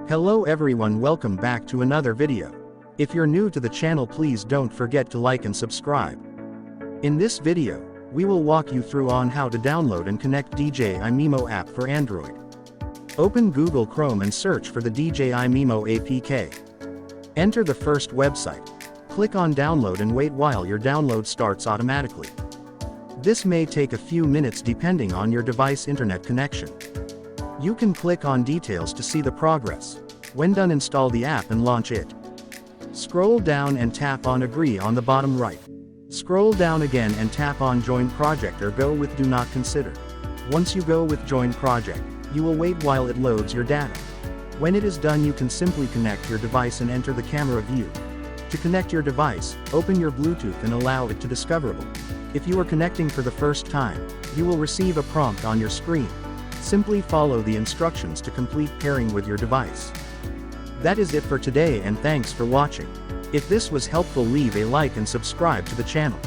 Hello everyone, welcome back to another video. If you're new to the channel, please don't forget to like and subscribe. In this video, we will walk you through on how to download and connect DJI Mimo app for Android. Open Google Chrome and search for the DJI Mimo APK. Enter the first website. Click on download and wait while your download starts automatically. This may take a few minutes depending on your device internet connection. You can click on details to see the progress. When done, install the app and launch it. Scroll down and tap on agree on the bottom right. Scroll down again and tap on join project or go with do not consider. Once you go with join project, you will wait while it loads your data. When it is done, you can simply connect your device and enter the camera view. To connect your device, open your Bluetooth and allow it to discoverable. If you are connecting for the first time, you will receive a prompt on your screen. Simply follow the instructions to complete pairing with your device. That is it for today, and thanks for watching. If this was helpful, leave a like and subscribe to the channel.